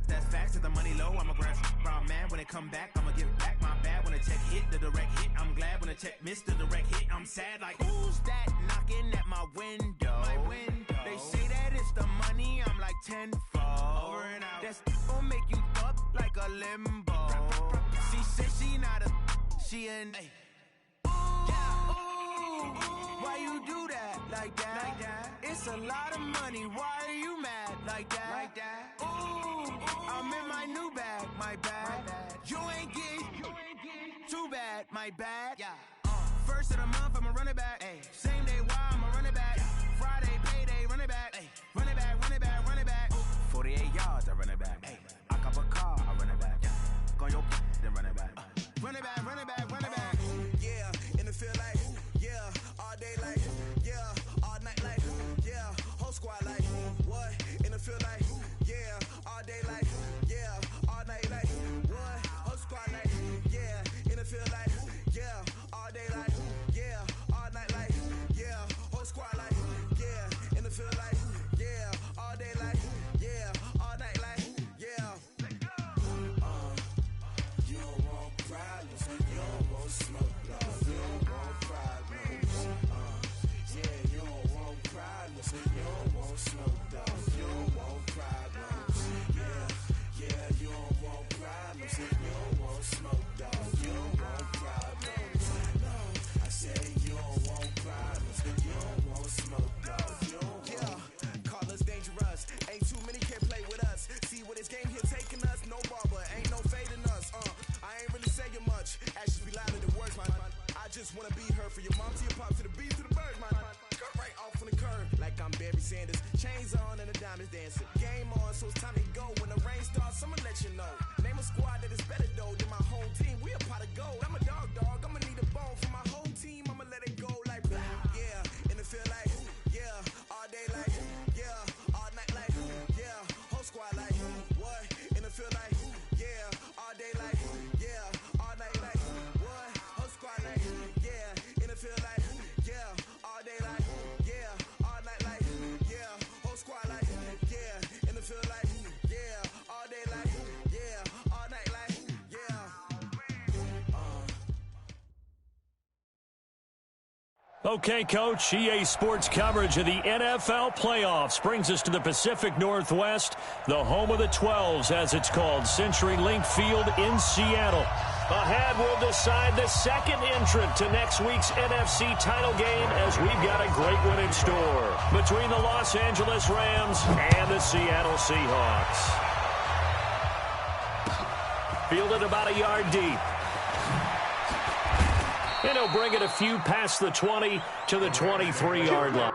That's facts, that the money low, I'm a grab brown man. When it come back, I'ma give back my bad. When the check hit, the direct hit, I'm glad. When the check missed, the direct hit, I'm sad. Like, who's that knocking at my window? They say that it's the money, I'm like tenfold. Over and out. That's gon' make you up like a limbo. She said she not a, she an ooh, ooh, why you do that like that? It's a lot of money, why are you mad like that? Ooh, I'm in my new bag, my bad. You ain't get too bad, my bad. First of the month, I'ma run it back. Same day, why I'ma run it back. Friday, payday, run it back. Run it back, run it back, run it back. 48 yards, I run it back. I cop a car, I run it back. Go on your then run it back. Run it back, run it back, run it back. Yeah, in the field like, yeah, all day like, yeah, all night like, yeah, whole squad like, what? In the field like, yeah, all day like, yeah, all night like, what? Whole squad like, yeah, in the field like, yeah, all day like, yeah, all night like, yeah, whole squad like, yeah, in the field like, yeah, all day like, yeah, all night like, yeah. You don't want problems, you don't want smoke, no, you don't want problems. Yeah, you don't want problems, you don't want smoke, dog, you don't want problems. Yeah, you don't want problems, you don't want smoke, dog, you don't want problems. No, I said you don't want problems, you don't want smoke, dog, you don't want. Yeah, call us dangerous, ain't too many can play with us. See what this game here taking us, no barber, ain't no fading us. I ain't really saying much, actions be louder than words, man. I just wanna be her, for your mom to your pop, to the beat, to the bird, man. Cut right off on the curb, like I'm Barry Sanders. Chains on and the diamonds dancing. Game on, so it's time to go. When the rain starts, I'ma let you know. Name a squad that is better though than my whole team. We a pot of gold. I'm a dog, I'ma need a bone for my whole team. I'ma let it go like, yeah, in the field like, yeah, all day like, yeah, all night like, yeah, whole squad like, what? In the field like, yeah, all day like, yeah, all night like, what? Whole squad like, yeah, in the field like, yeah, all day like, yeah, all night like, yeah, whole squad like, yeah, in the field like, yeah, all day like, yeah, all night like, yeah. Okay, Coach, EA Sports coverage of the NFL playoffs brings us to the Pacific Northwest, the home of the 12s, as it's called, CenturyLink Field in Seattle. Ahead, we'll decide the second entrant to next week's NFC title game, as we've got a great one in store between the Los Angeles Rams and the Seattle Seahawks. Fielded about a yard deep. And he'll bring it a few past the 20 to the 23-yard line.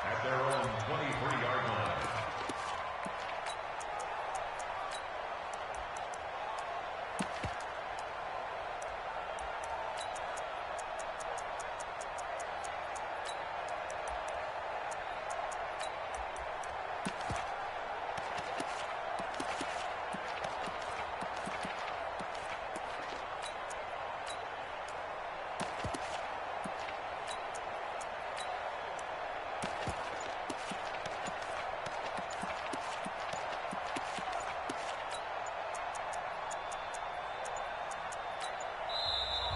At their own 23-yard line.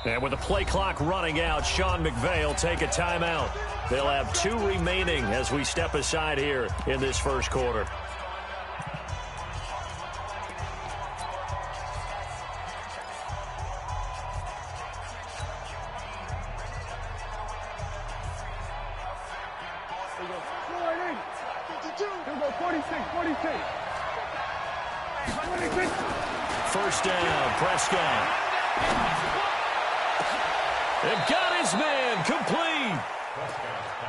And with the play clock running out, Sean McVay will take a timeout. They'll have 2 remaining as we step aside here in this first quarter. Go 46, 46. 46. First down, Prescott. And got his man complete.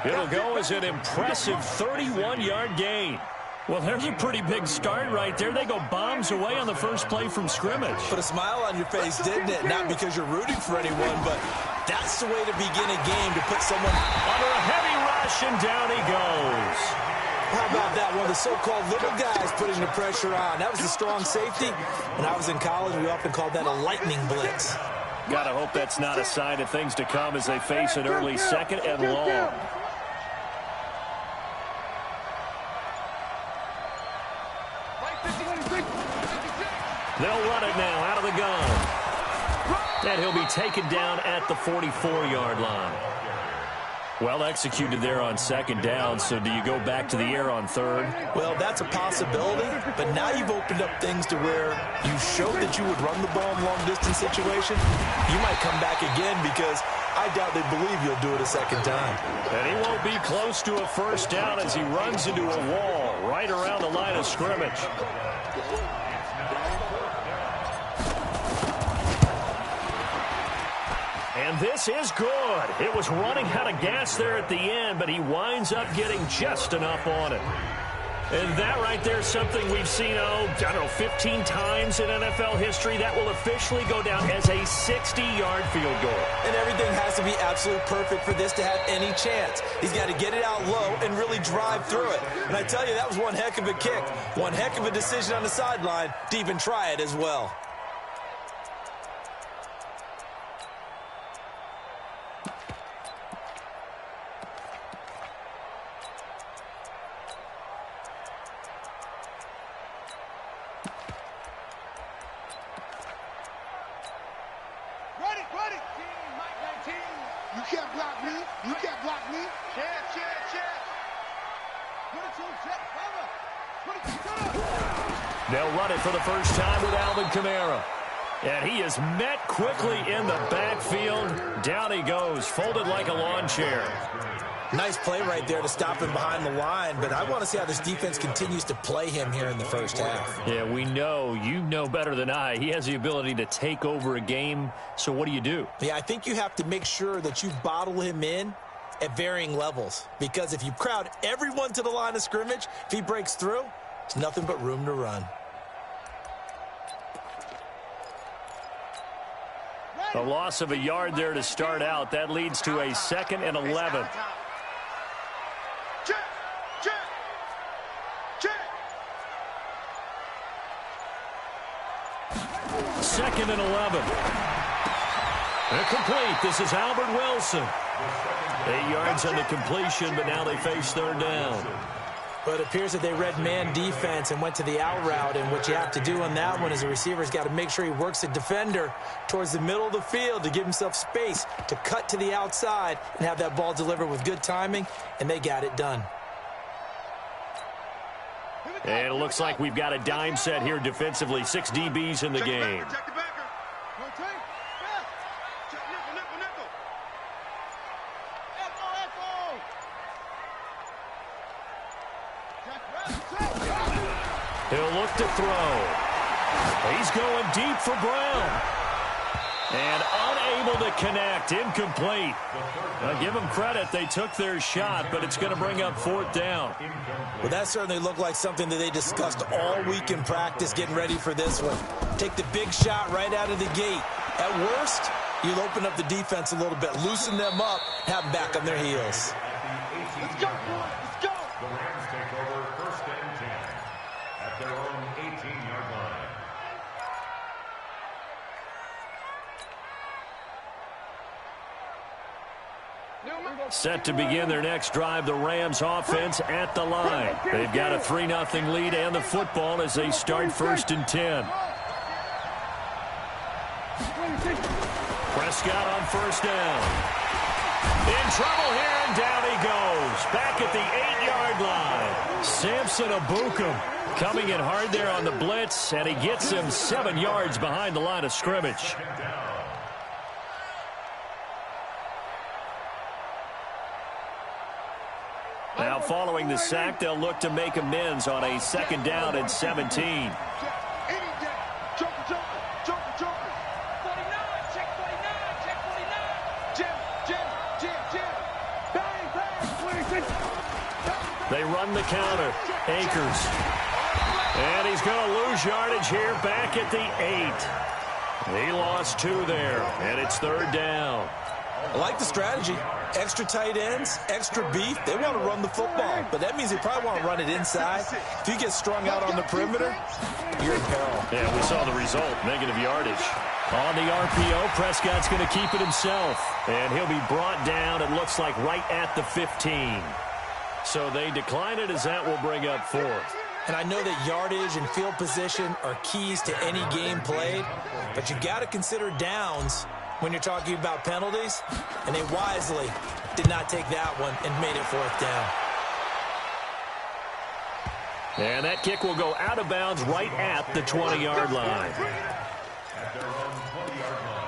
It'll go as an impressive 31-yard gain. Well, there's a pretty big start right there. They go bombs away on the first play from scrimmage. Put a smile on your face, didn't it? Not because you're rooting for anyone, but that's the way to begin a game, to put someone under a heavy rush, and down he goes. How about that? One of the so-called little guys putting the pressure on. That was a strong safety. When I was in college, we often called that a lightning blitz. Gotta hope that's not a sign of things to come as they face an early second and long. They'll run it now out of the gun. And he'll be taken down at the 44-yard line. Well executed there on second down, so do you go back to the air on third? Well, that's a possibility, but now you've opened up things to where you showed that you would run the ball in long-distance situation. You might come back again because I doubt they believe you'll do it a second time. And he won't be close to a first down as he runs into a wall right around the line of scrimmage. And this is good. It was running out of gas there at the end, but he winds up getting just enough on it. And that right there is something we've seen, I don't know, 15 times in NFL history. That will officially go down as a 60-yard field goal. And everything has to be absolutely perfect for this to have any chance. He's got to get it out low and really drive through it. And I tell you, that was one heck of a kick. One heck of a decision on the sideline to even try it as well. You can't block me. You can't block me. Check. They'll run it for the first time with Alvin Kamara. And he is met quickly in the backfield. Down he goes, folded like a lawn chair. Nice play right there to stop him behind the line, but I want to see how this defense continues to play him here in the first half. Yeah, we know. You know better than I. He has the ability to take over a game, so what do? Yeah, I think you have to make sure that you bottle him in at varying levels, because if you crowd everyone to the line of scrimmage, if he breaks through, it's nothing but room to run. A loss of a yard there to start out. That leads to a 2nd and 11. Second and 11. Incomplete. This is Albert Wilson. 8 yards on the completion, but now they face third down. But it appears that they read man defense and went to the out route, and what you have to do on that one is the receiver's got to make sure he works the defender towards the middle of the field to give himself space to cut to the outside and have that ball delivered with good timing, and they got it done. And it looks like we've got a dime set here defensively. 6 DBs in the game. He'll look to throw. He's going deep for Brown. And unable to connect. Incomplete. Now, give them credit. They took their shot, but it's going to bring up 4th down. Well, that certainly looked like something that they discussed all week in practice getting ready for this one. Take the big shot right out of the gate. At worst, you'll open up the defense a little bit, loosen them up, have them back on their heels. Let's go, boys. Let's go. The Rams take over 1st and 10 at their own 18-yard line. Set to begin their next drive, the Rams offense at the line. They've got a 3-0 lead and the football as they start 1st and 10. Prescott on 1st down. In trouble here, and down he goes. Back at the 8-yard line. Samson Abukum coming in hard there on the blitz, and he gets him 7 yards behind the line of scrimmage. Now, following the sack, they'll look to make amends on a 2nd down and 17. on the counter. Akers. And he's going to lose yardage here back at the 8. He lost 2 there, and it's 3rd down. I like the strategy. Extra tight ends, extra beef. They want to run the football, but that means they probably want to run it inside. If you get strung out on the perimeter, you're in peril. Yeah, we saw the result, negative yardage. On the RPO, Prescott's going to keep it himself, and he'll be brought down, it looks like, right at the 15. So they decline it as that will bring up 4th. And I know that yardage and field position are keys to any game played, but you got to consider downs when you're talking about penalties, and they wisely did not take that one and made it 4th down. And that kick will go out of bounds right at the 20-yard line. At their own 20-yard line.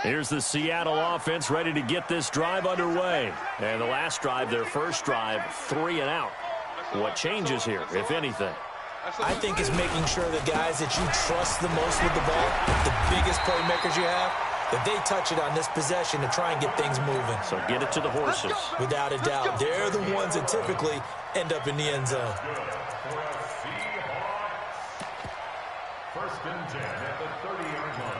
Here's the Seattle offense ready to get this drive underway. And the last drive, their first drive, 3 and out. What changes here, if anything? I think it's making sure the guys that you trust the most with the ball, the biggest playmakers you have, that they touch it on this possession to try and get things moving. So get it to the horses. Without a doubt. They're the ones that typically end up in the end zone. First and 10 at the 30-yard line.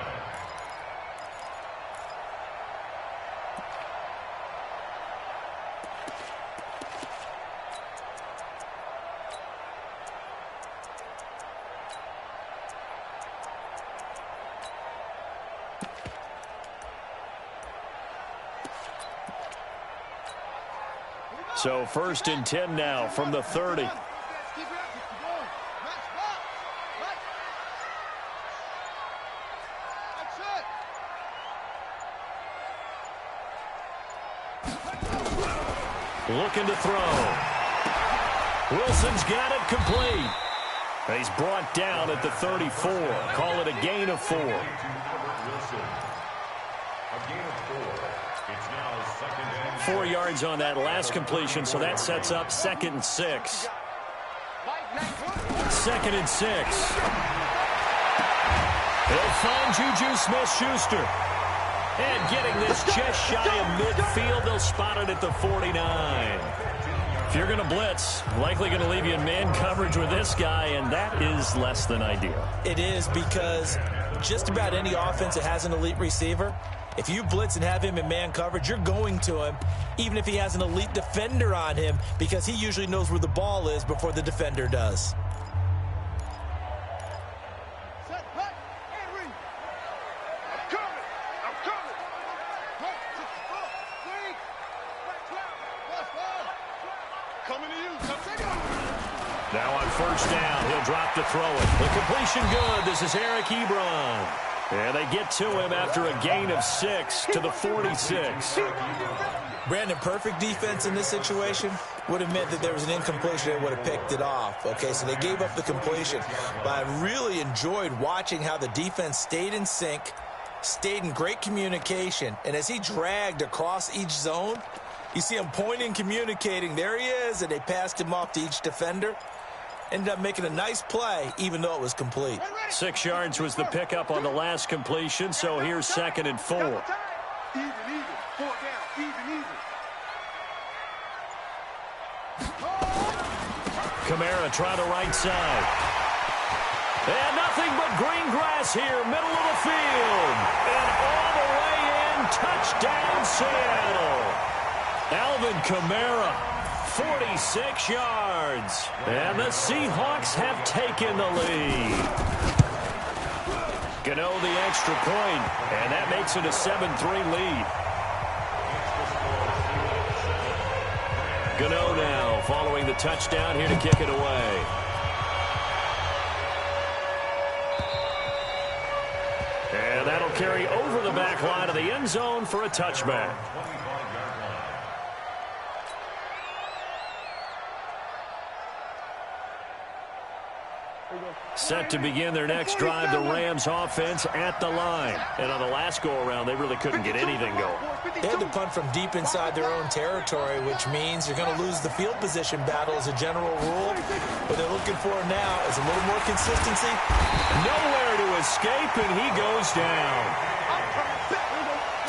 So 1st and 10 now from the 30. Looking to throw. Wilson's got it complete. He's brought down at the 34. Call it a gain of 4. A gain of 4. It's now 2nd and 4 yards on that last completion, so that sets up 2nd and 6. 2nd and 6. He'll find Juju Smith-Schuster. And getting this just shy of midfield, they'll spot it at the 49. If you're going to blitz, likely going to leave you in man coverage with this guy, and that is less than ideal. It is, because just about any offense that has an elite receiver, if you blitz and have him in man coverage, you're going to him, even if he has an elite defender on him, because he usually knows where the ball is before the defender does. Now on 1st down, he'll drop to throw it. The completion good. This is Eric Ebron. And they get to him after a gain of 6 to the 46. Brandon, perfect defense in this situation would have meant that there was an incompletion and would have picked it off. Okay, so they gave up the completion. But I really enjoyed watching how the defense stayed in sync, stayed in great communication. And as he dragged across each zone, you see him pointing, communicating. There he is, and they passed him off to each defender. Ended up making a nice play, even though it was complete. 6 yards was the pickup on the last completion, so here's 2nd and 4. Even. 4 down. Even. Kamara trying to right side. And nothing but green grass here, middle of the field. And all the way in, touchdown Seattle. Alvin Kamara, 46 yards. And the Seahawks have taken the lead. Gano the extra point, and that makes it a 7-3 lead. Gano now following the touchdown here to kick it away. And that'll carry over the back line of the end zone for a touchback. There you go. Set to begin their next drive, the Rams offense at the line. And on the last go-around, they really couldn't get anything going. They had to punt from deep inside their own territory, which means you're going to lose the field position battle as a general rule. What they're looking for now is a little more consistency. Nowhere to escape, and he goes down.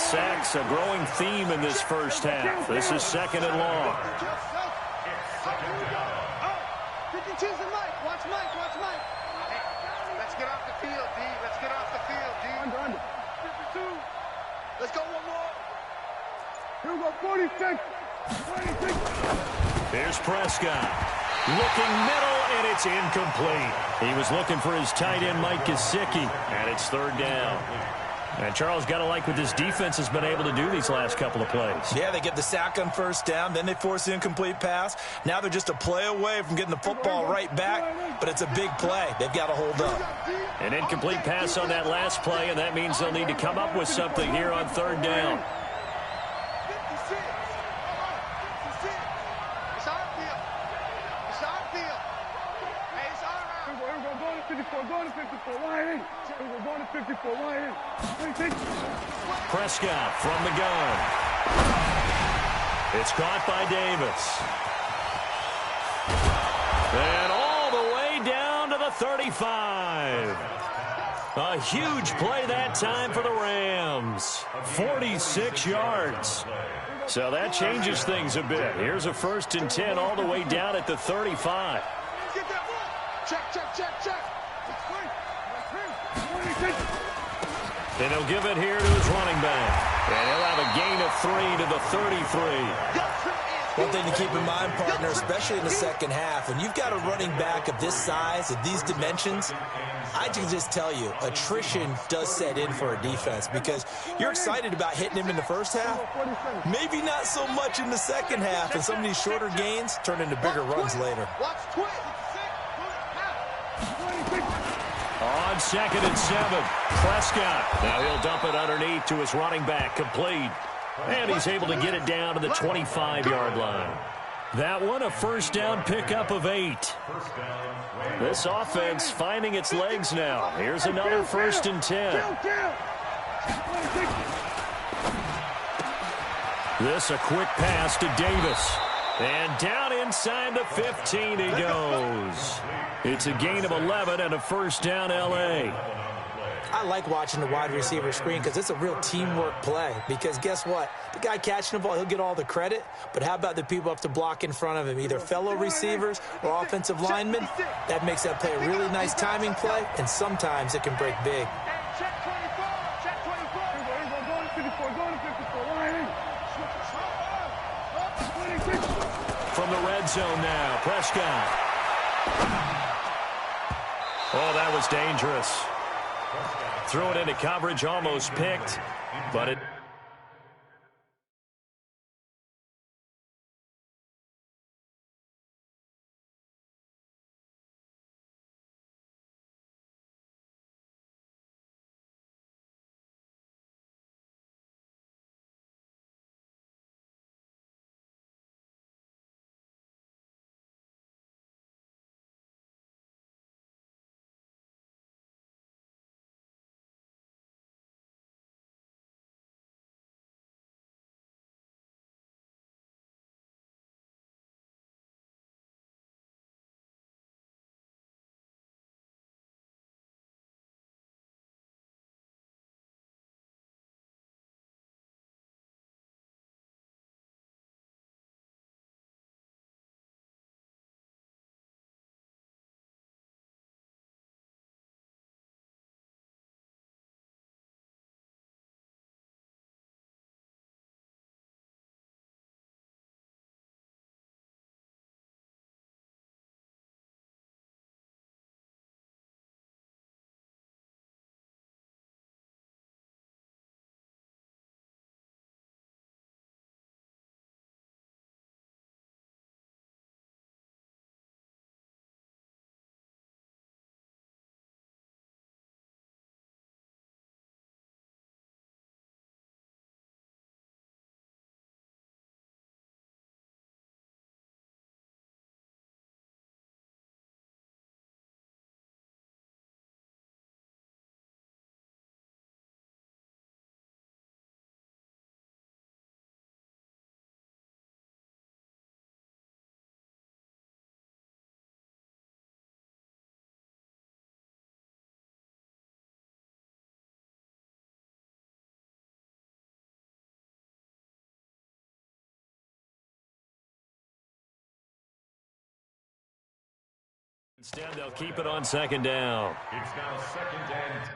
Sacks, a growing theme in this first half. This is second and long. Watch Mike. Let's get off the field, D. Let's get off the field, D. Under. 52. Let's go one more. Here we go, 46. Here's Prescott. Looking middle, and it's incomplete. He was looking for his tight end, Mike Gesicki, and it's third down. And Charles, got to like what this defense has been able to do these last couple of plays. Yeah, they get the sack on first down, then they force the incomplete pass. Now they're just a play away from getting the football right back, but it's a big play. They've got to hold up. An incomplete pass on that last play, and that means they'll need to come up with something here on third down. Prescott from the gun. It's caught by Davis. And all the way down to the 35. A huge play that time for the Rams. 46 yards. So that changes things a bit. Here's a 1st and 10 all the way down at the 35. Check. And he'll give it here to his running back. And he'll have a gain of 3 to the 33. One thing to keep in mind, partner, especially in the second half, when you've got a running back of this size, of these dimensions, I can just tell you, attrition does set in for a defense because you're excited about hitting him in the first half. Maybe not so much in the second half, and some of these shorter gains turn into bigger runs later. On 2nd and 7, Prescott. Now he'll dump it underneath to his running back, complete. And he's able to get it down to the 25-yard line. That one, a first down pickup of 8. This offense finding its legs now. Here's another 1st and 10. This a quick pass to Davis. And down inside the 15 he goes. It's a gain of 11 and a first down L.A. I like watching the wide receiver screen because it's a real teamwork play. Because guess what? The guy catching the ball, he'll get all the credit. But how about the people up to block in front of him, either fellow receivers or offensive linemen? That makes that play a really nice timing play, and sometimes it can break big. From the red zone now, Prescott. Oh, that was dangerous. Threw it into coverage, almost picked, but it... Instead, they'll keep it on second down. It's now second and 10.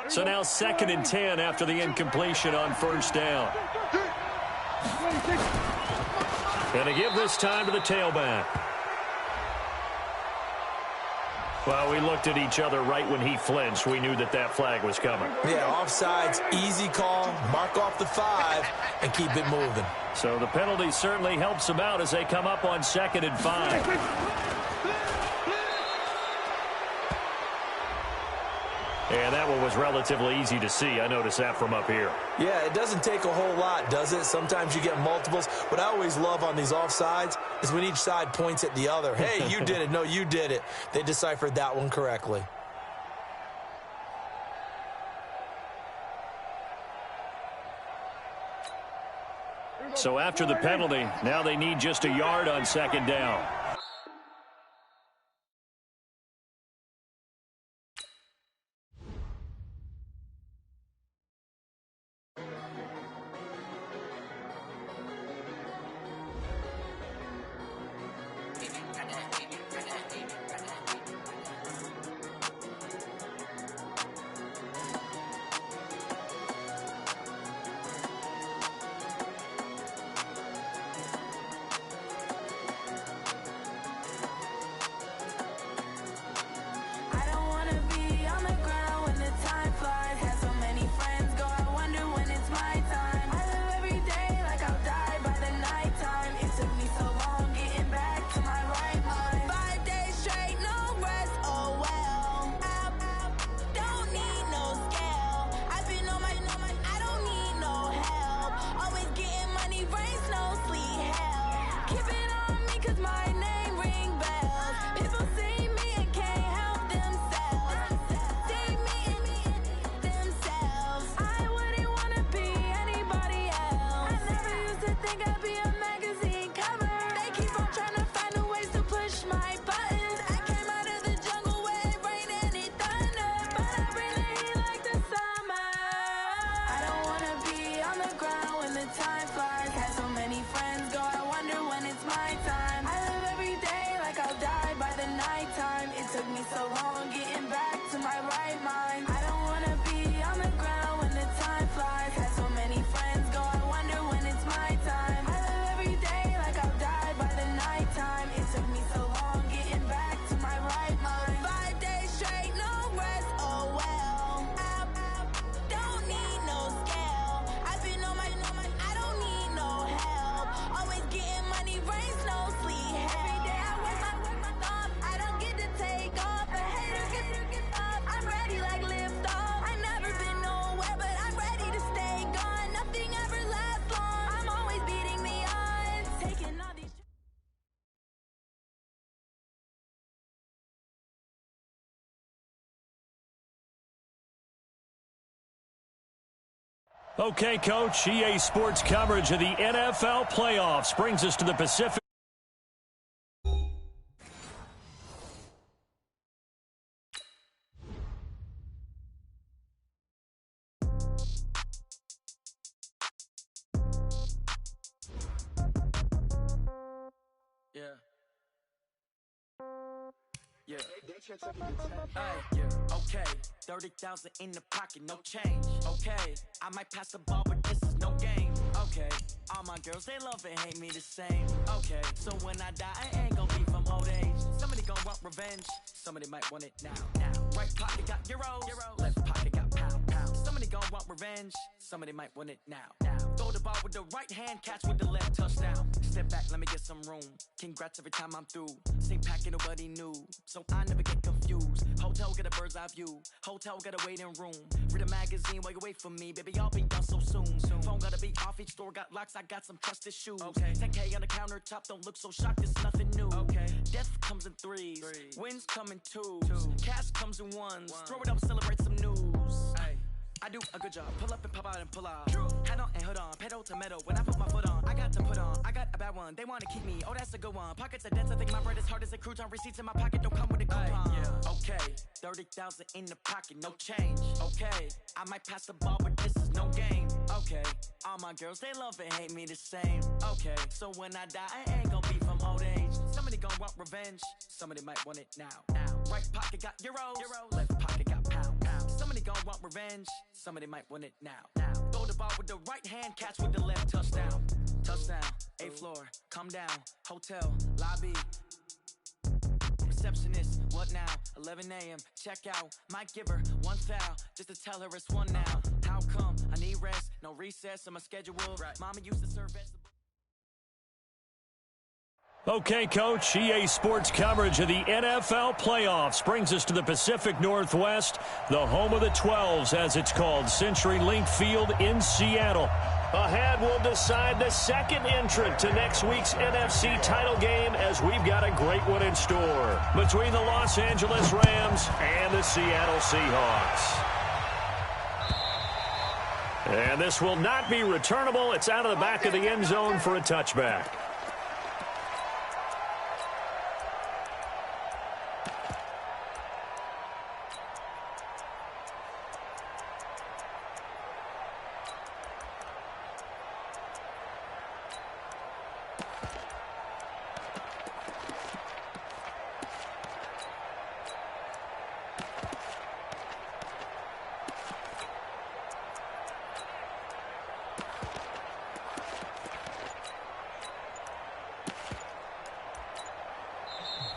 So now second and 10 after the incompletion on first down. Going to give this time to the tailback. Well, we looked at each other right when he flinched. We knew that that flag was coming. Yeah, offsides, easy call, mark off the 5, and keep it moving. So the penalty certainly helps them out as they come up on second and 5. And that one was relatively easy to see. I noticed that from up here. Yeah, it doesn't take a whole lot, does it? Sometimes you get multiples. What I always love on these offsides is when each side points at the other. Hey, you did it. No, you did it. They deciphered that one correctly. So after the penalty, now they need just a yard on second down. Okay, Coach, EA Sports coverage of the NFL playoffs brings us to the Pacific. Yeah. Okay, 30,000 in the pocket, no change. Okay, I might pass the ball, but this is no game. Okay, all my girls, they love and hate me the same. Okay, so when I die, I ain't gonna be from old age. Somebody gonna want revenge, somebody might want it now. Right pocket got euros, left pocket got pound. Somebody gonna want revenge, somebody might want it now. Throw the ball with the right hand, catch with the left, touchdown. Step back, let me get some room. Congrats every time I'm through. Same packet, nobody knew, so I never get confused. Hotel get a bird's eye view, hotel got a waiting room. Read a magazine while you wait for me, baby, I'll be done so soon. Phone gotta be off, each store got locks, I got some trusted shoes. 10K on the countertop, don't look so shocked, it's nothing new. Death comes in threes, wins come in twos, cash comes in ones. Throw it up, celebrate some news. I do a good job, pull up and pop out and pull out. Head on and hood on, pedal to metal. When I put my foot on, I got to put on. I got a bad one, they wanna keep me, oh that's a good one. Pockets are dense, I think my bread is hard as a crouton. Receipts in my pocket, don't come with a coupon. Okay, 30,000 in the pocket, no change. Okay, I might pass the ball, but this is no game. Okay, all my girls, they love and hate me the same. Okay, so when I die, I ain't gonna be from old age. Somebody gonna want revenge, somebody might want it now. Right pocket got euros, left pocket got pound. Somebody gonna want revenge, somebody might want it now. Throw the ball with the right hand, catch with the left, touchdown. Touchdown, 8th floor, come down, hotel, lobby. Receptionist, what now? 11 a.m., check out. Might give her one foul, just to tell her it's one now. How come? I need rest, no recess on my schedule. Mama used to serve vegetables. Okay, Coach, EA Sports coverage of the NFL playoffs brings us to the Pacific Northwest, the home of the 12s, as it's called, CenturyLink Field in Seattle. Ahead, we'll decide the second entrant to next week's NFC title game, as we've got a great one in store between the Los Angeles Rams and the Seattle Seahawks. And this will not be returnable. It's out of the back of the end zone for a touchback.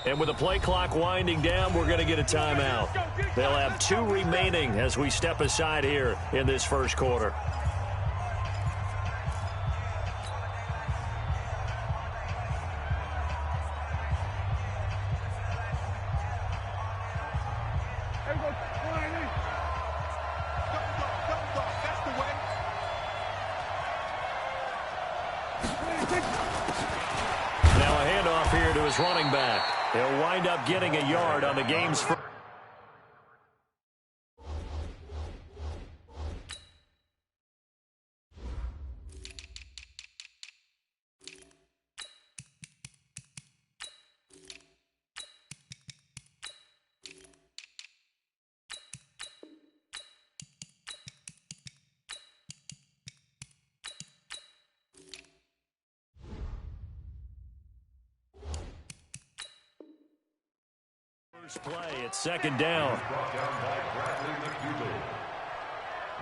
And with the play clock winding down, we're going to get a timeout. They'll have 2 remaining as we step aside here in this first quarter. Now a handoff here to his running back. He'll wind up getting a yard on the game's first. Play at second down. Brought down by Bradley McDougal.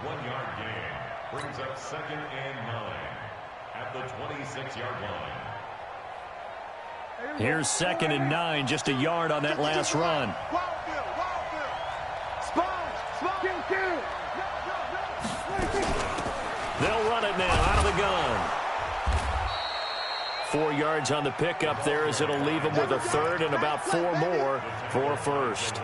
1-yard gain brings up 2nd and 9 at the 26-yard line. Here's 2nd and 9, just a yard on that last run. They'll run it now out of the gun. 4 yards on the pickup there, as it'll leave them with a third and about 4 more for first.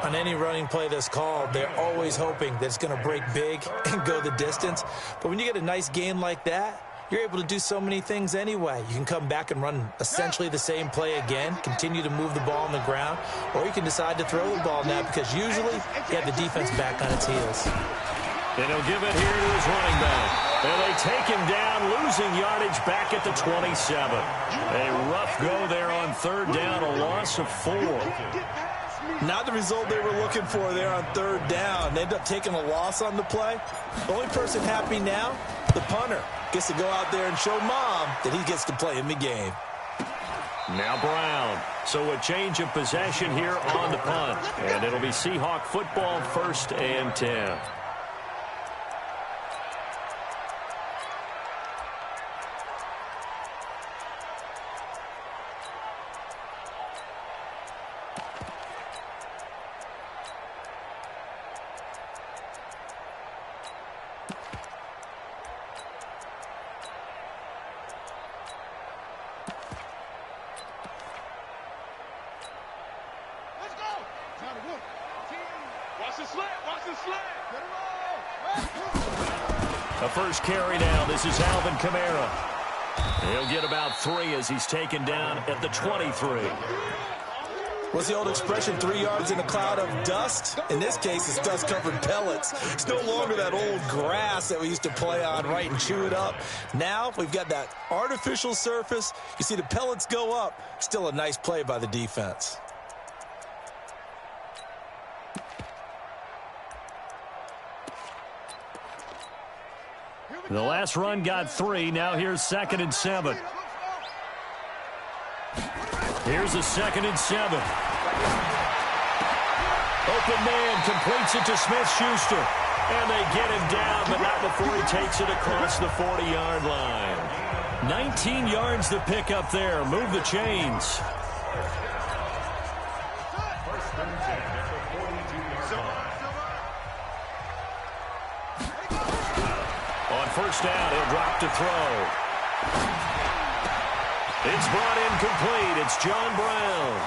On any running play that's called, they're always hoping that it's going to break big and go the distance. But when you get a nice gain like that, you're able to do so many things anyway. You can come back and run essentially the same play again, continue to move the ball on the ground, or you can decide to throw the ball now, because usually you have the defense back on its heels. And he'll give it here to his running back. And they take him down, losing yardage back at the 27. A rough go there on 3rd down, a loss of 4. Not the result they were looking for there on 3rd down. They end up taking a loss on the play. The only person happy now, the punter, gets to go out there and show mom that he gets to play in the game. Now Brown. So a change of possession here on the punt. And it'll be Seahawk football, 1st and 10. The first carry now. This is Alvin Kamara. He'll get about 3 as he's taken down at the 23. What's the old expression, 3 yards in a cloud of dust? In this case, it's dust-covered pellets. It's no longer that old grass that we used to play on, right, and chew it up. Now we've got that artificial surface. You see the pellets go up. Still a nice play by the defense. The last run got 3. Now here's 2nd and 7. Here's a 2nd and 7. Open man completes it to Smith-Schuster. And they get him down, but not before he takes it across the 40-yard line. 19 yards to pick up there. Move the chains. On first down, he'll drop to throw. It's brought in complete. It's John Brown.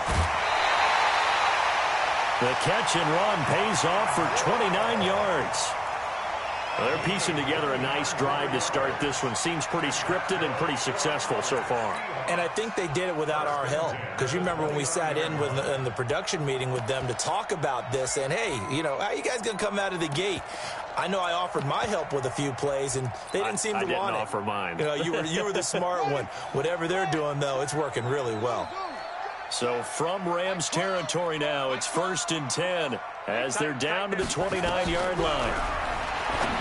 The catch and run pays off for 29 yards. Well, they're piecing together a nice drive to start this one. Seems pretty scripted and pretty successful so far. And I think they did it without our help. Because you remember when we sat in the production meeting with them to talk about this. And, hey, you know, how are you guys going to come out of the gate? I know I offered my help with a few plays, and they didn't seem to want it. I didn't offer mine. You know, you were the smart one. Whatever they're doing, though, it's working really well. So from Rams territory now, it's 1st and 10 as they're down to the 29-yard line.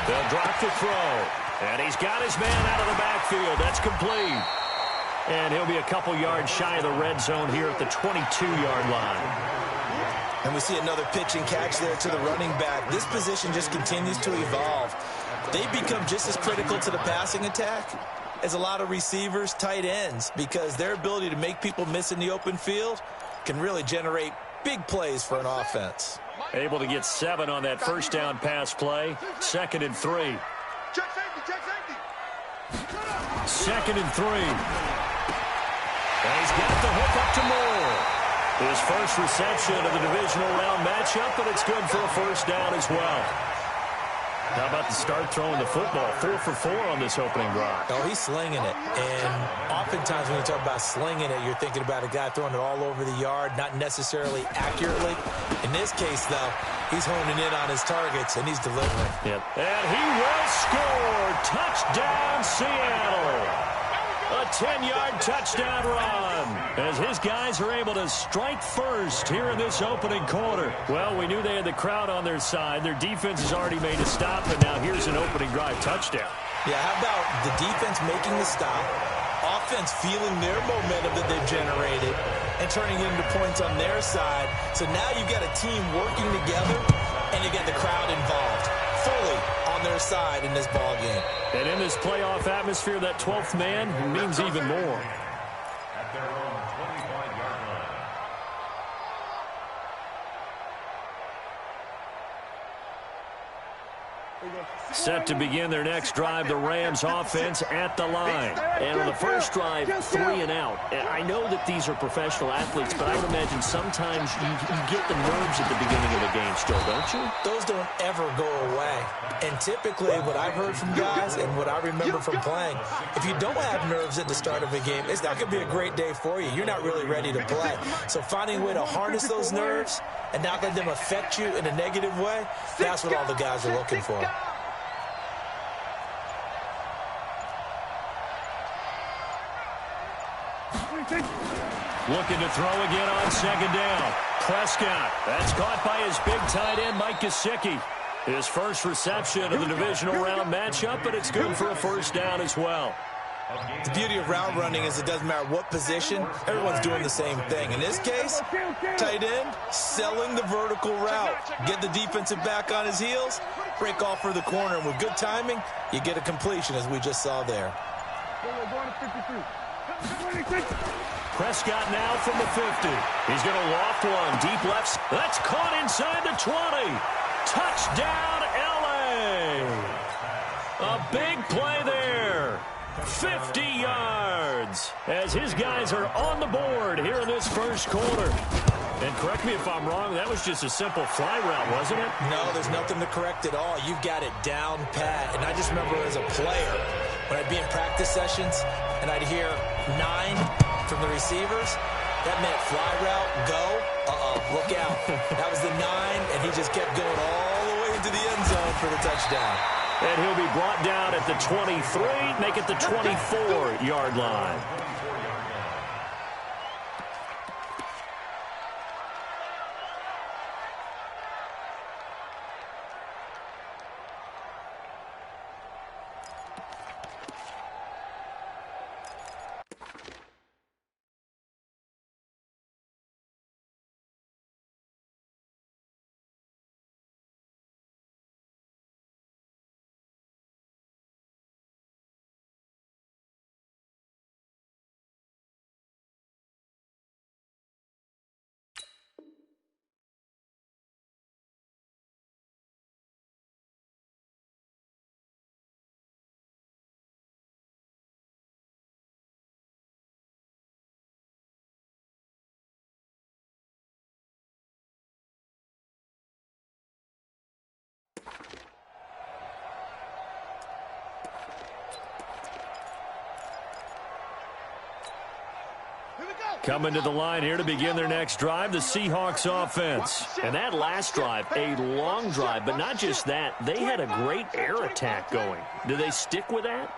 They'll drop the throw, and he's got his man out of the backfield. That's complete. And he'll be a couple yards shy of the red zone here at the 22-yard line. And we see another pitch and catch there to the running back. This position just continues to evolve. They become just as critical to the passing attack as a lot of receivers, tight ends, because their ability to make people miss in the open field can really generate big plays for an offense. Able to get 7 on that first down pass play. 2nd and 3. Check safety, check safety. 2nd and 3. And he's got the hook up to Moore. His first reception of the divisional round matchup, but it's good for a first down as well. How about the start throwing the football? 4 for 4 on this opening drive. Oh, he's slinging it. And oftentimes when you talk about slinging it, you're thinking about a guy throwing it all over the yard, not necessarily accurately. In this case, though, he's honing in on his targets, and he's delivering. Yep. And he will score. Touchdown, Seattle. A 10-yard touchdown run as his guys are able to strike first here in this opening quarter. Well, we knew they had the crowd on their side. Their defense has already made a stop, and now here's an opening drive touchdown. Yeah, how about the defense making the stop, offense feeling their momentum that they've generated, and turning it into points on their side. So now you've got a team working together, and you get the crowd involved fully on their side in this ball game. And in this playoff atmosphere, that 12th man means even more. At their own 25-yard line. Set to begin their next drive, the Rams offense at the line. And on the first drive, 3 and out. And I know that these are professional athletes, but I would imagine sometimes you get the nerves at the beginning of a game still, don't you? Those don't ever go away. And typically what I've heard from guys and what I remember from playing, if you don't have nerves at the start of a game, it's not going to be a great day for you. You're not really ready to play. So finding a way to harness those nerves and not let them affect you in a negative way, that's what all the guys are looking for. Looking to throw again on 2nd down. Prescott. That's caught by his big tight end, Mike Gesicki. His first reception of the divisional round matchup, but it's good for a first down as well. The beauty of route running is it doesn't matter what position, everyone's doing the same thing. In this case, tight end, selling the vertical route. Get the defensive back on his heels, break off for the corner, and with good timing, you get a completion as we just saw there. Prescott now from the 50. He's going to loft one. Deep left. That's caught inside the 20. Touchdown, L.A. A big play there. 50 yards as his guys are on the board here in this first quarter. And correct me if I'm wrong, that was just a simple fly route, wasn't it? No, there's nothing to correct at all. You've got it down pat. And I just remember as a player, when I'd be in practice sessions and I'd hear 9 from the receivers, that meant fly route, go, look out. That was the 9, and he just kept going all the way into the end zone for the touchdown. And he'll be brought down at the 23, make it the 24-yard line. Coming to the line here to begin their next drive, the Seahawks offense. And that last drive, a long drive, but not just that. They had a great air attack going. Do they stick with that?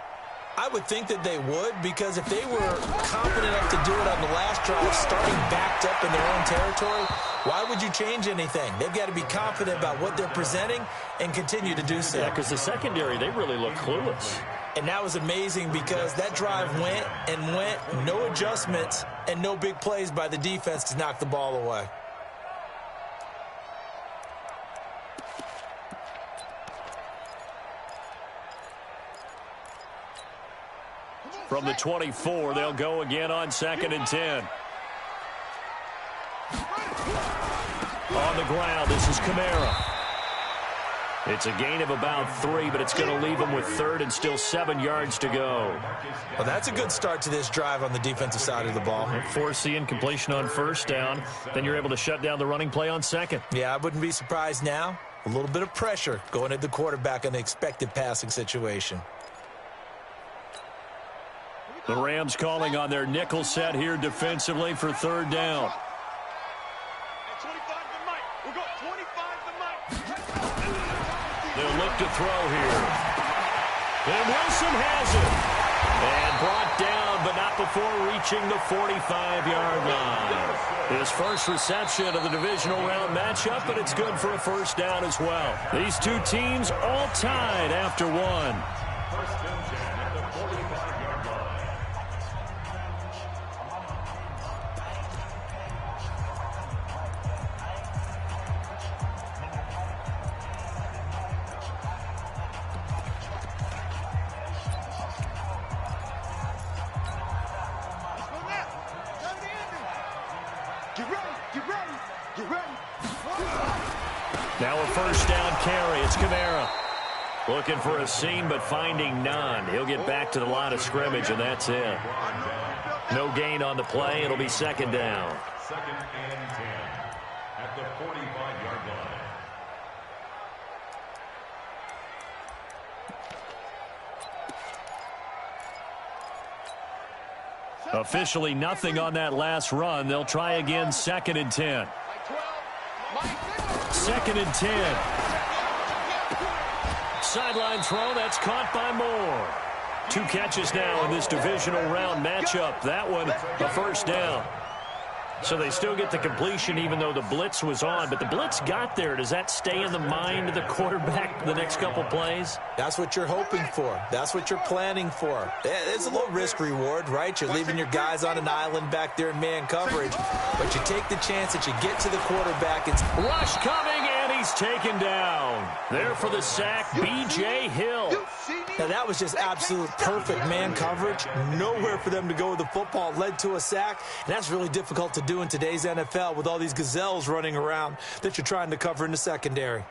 I would think that they would, because if they were confident enough to do it on the last drive, starting backed up in their own territory, why would you change anything? They've got to be confident about what they're presenting and continue to do so. Yeah, because the secondary, they really look clueless. And that was amazing because that drive went and went, no adjustments, and no big plays by the defense to knock the ball away. From the 24, they'll go again on 2nd and 10. On the ground, this is Kamara. It's a gain of about 3, but it's going to leave them with 3rd and still 7 yards to go. Well, that's a good start to this drive on the defensive side of the ball. Force the incompletion on 1st down. Then you're able to shut down the running play on 2nd. Yeah, I wouldn't be surprised now. A little bit of pressure going at the quarterback in the expected passing situation. The Rams calling on their nickel set here defensively for 3rd down. They'll look to throw here. And Wilson has it. And brought down, but not before reaching the 45-yard line. His first reception of the divisional round matchup, but it's good for a 1st down as well. These two teams all tied after 1. 1st and 10 at the 45-yard line. Now a 1st down carry. It's Kamara. Looking for a seam, but finding none. He'll get back to the line of scrimmage, and that's it. No gain on the play. It'll be 2nd down. 2nd and 10 at the 45-yard line. Officially nothing on that last run. They'll try again 2nd and 10. 2nd and 10. Sideline throw, that's caught by Moore. 2 catches now in this divisional round matchup. That one, a 1st down. So they still get the completion even though the blitz was on. But the blitz got there. Does that stay in the mind of the quarterback the next couple plays? That's what you're hoping for. That's what you're planning for. It's a little risk reward, right? You're leaving your guys on an island back there in man coverage. But you take the chance that you get to the quarterback. It's rush coming, and he's taken down. There for the sack, B.J. Hill. Now, that was just absolute perfect man coverage. Nowhere for them to go with the football. Led to a sack. And that's really difficult to do in today's NFL with all these gazelles running around that you're trying to cover in the secondary.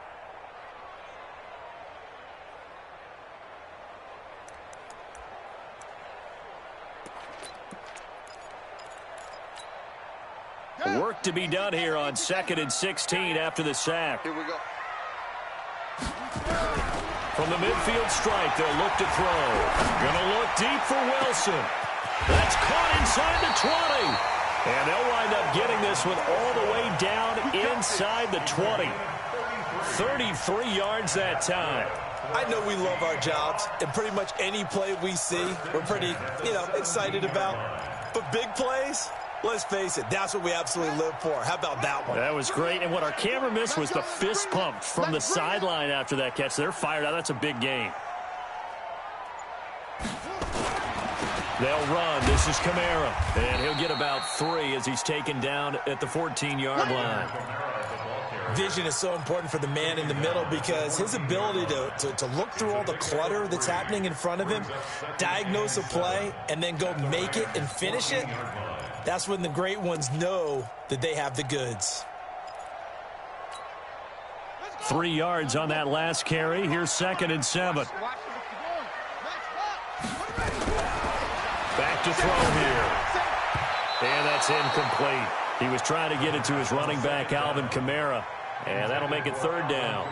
Work to be done here on 2nd and 16 after the sack. Here we go. From the midfield stripe, they'll look to throw. Gonna look deep for Wilson. That's caught inside the 20. And they'll wind up getting this one all the way down inside the 20. 33 yards that time. I know we love our jobs, and pretty much any play we see, we're pretty, excited about. But big plays, let's face it, that's what we absolutely live for. How about that one? That was great. And what our camera missed was the fist pump from the sideline after that catch. They're fired out. That's a big gain. They'll run. This is Kamara. And he'll get about 3 as he's taken down at the 14-yard line. Vision is so important for the man in the middle because his ability to look through all the clutter that's happening in front of him, diagnose a play, and then go make it and finish it, that's when the great ones know that they have the goods. 3 yards on that last carry. Here's 2nd and 7. Back to throw here. And that's incomplete. He was trying to get it to his running back, Alvin Kamara. And that'll make it 3rd down.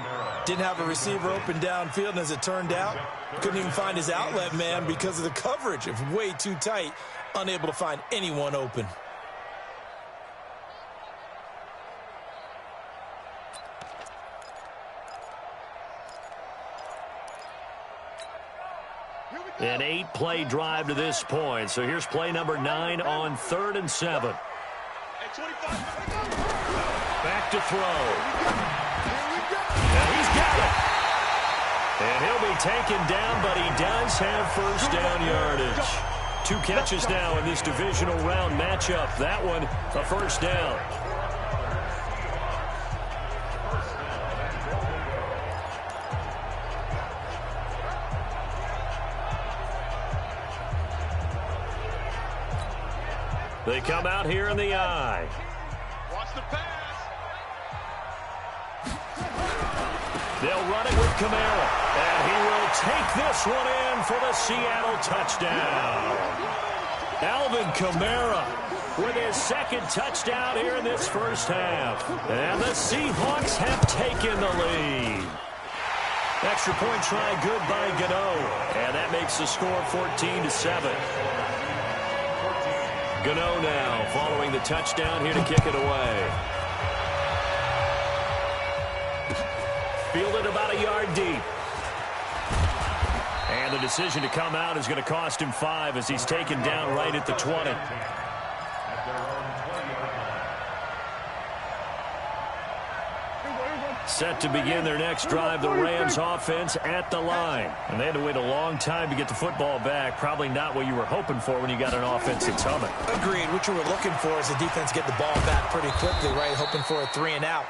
Didn't have a receiver open downfield, and as it turned out, couldn't even find his outlet man because of the coverage. It was way too tight, unable to find anyone open. An 8-play drive to this point. So here's play number 9 on 3rd and 7. Back to throw. And he's got it. And he'll be taken down, but he does have first down yardage. 2 catches now in this divisional round matchup. That one, a first down. They come out here in the eye. Watch the pass. They'll run it with Kamara. And he will take this one in for the Seattle touchdown. Alvin Kamara with his 2nd touchdown here in this first half. And the Seahawks have taken the lead. Extra point try good by Gano. And that makes the score 14-7. Gano now following the touchdown here to kick it away. Fielded about a yard deep. And the decision to come out is going to cost him 5 as he's taken down right at the 20. Set to begin their next drive, the Rams offense at the line. And they had to wait a long time to get the football back. Probably not what you were hoping for when you got an offense that's humming. Agreed. What you were looking for is the defense get the ball back pretty quickly, right? Hoping for a 3 and out.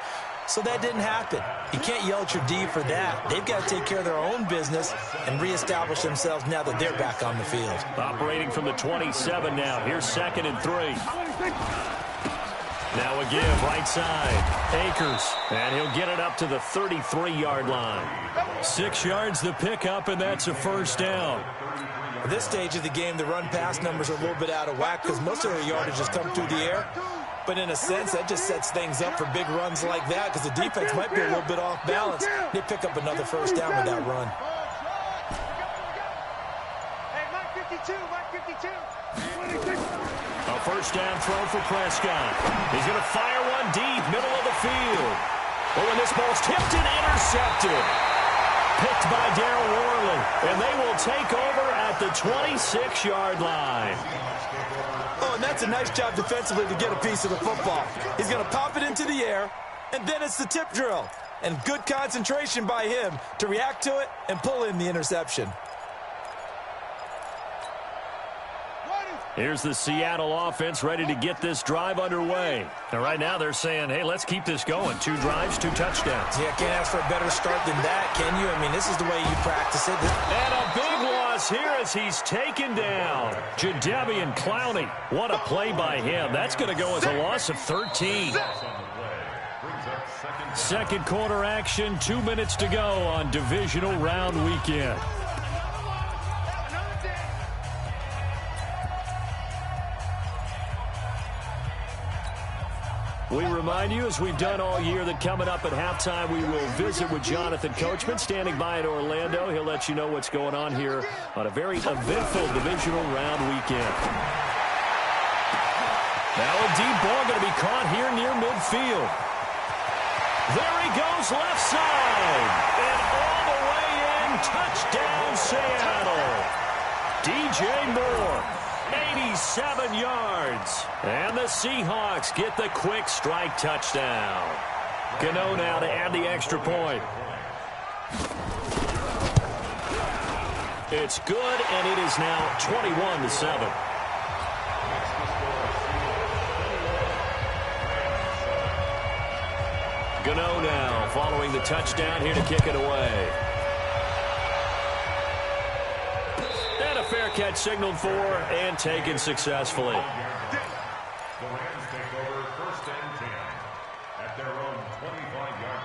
So that didn't happen. You can't yell at your D for that. They've got to take care of their own business and reestablish themselves now that they're back on the field. Operating from the 27 now. Here's 2nd and 3. Now a give, right side. Akers, and he'll get it up to the 33-yard line. 6 yards the pickup, and that's a first down. At this stage of the game, the run-pass numbers are a little bit out of whack because most of their yardage has come through the air. But in a sense, that just sets things up for big runs like that because the defense might be a little bit off balance. They pick up another first down with that run. Hey, Mike 52, Mike 52. A first down throw for Prescott. He's going to fire one deep, middle of the field. Oh, and this ball's tipped and intercepted. Picked by Darryl Worley. And they will take over at the 26-yard line. Oh, and that's a nice job defensively to get a piece of the football. He's going to pop it into the air, and then it's the tip drill. And good concentration by him to react to it and pull in the interception. Here's the Seattle offense ready to get this drive underway. And right now they're saying, hey, let's keep this going. 2 drives, 2 touchdowns. Yeah, can't ask for a better start than that, can you? I mean, this is the way you practice it. And a big loss here as he's taken down. Jadeveon Clowney. What a play by him. That's going to go as a loss of 13. Second quarter action, 2 minutes to go on divisional round weekend. We remind you, as we've done all year, that coming up at halftime, we will visit with Jonathan Coachman, standing by in Orlando. He'll let you know what's going on here on a very eventful divisional round weekend. Now a deep ball going to be caught here near midfield. There he goes, left side. And all the way in, touchdown Seattle. DJ Moore. 87 yards. And the Seahawks get the quick strike touchdown. Gano now to add the extra point. It's good, and it is now 21-7. Gano now following the touchdown here to kick it away. Fair catch signaled for and taken successfully. The Rams take over 1st and 10 at their own 25-yard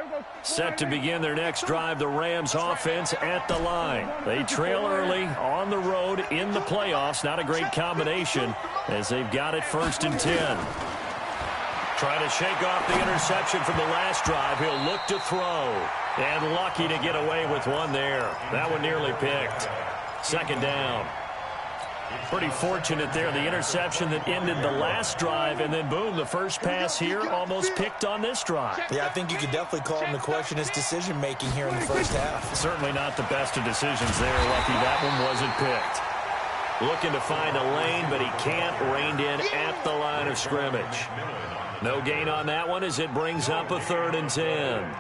line. Set to begin their next drive, the Rams offense at the line. They trail early on the road in the playoffs. Not a great combination as they've got it 1st and 10. Trying to shake off the interception from the last drive. He'll look to throw. And lucky to get away with one there. That one nearly picked. 2nd down. Pretty fortunate there. The interception that ended the last drive. And then, boom, the first pass here almost picked on this drive. Yeah, I think you could definitely call him to question his decision-making here in the first half. Certainly not the best of decisions there. Lucky that one wasn't picked. Looking to find a lane, but he can't. Reined in at the line of scrimmage. No gain on that one as it brings up a 3rd and 10.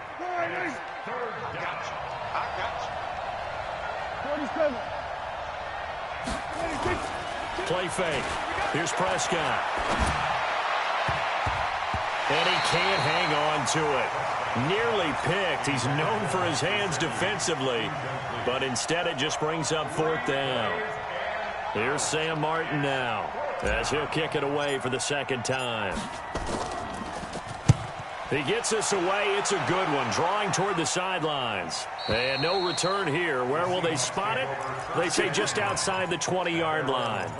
Play fake. Here's Prescott. And he can't hang on to it. Nearly picked. He's known for his hands defensively, but instead it just brings up 4th down. Here's Sam Martin now as he'll kick it away for the 2nd time. He gets this away. It's a good one. Drawing toward the sidelines. And no return here. Where will they spot it? They say just outside the 20-yard line.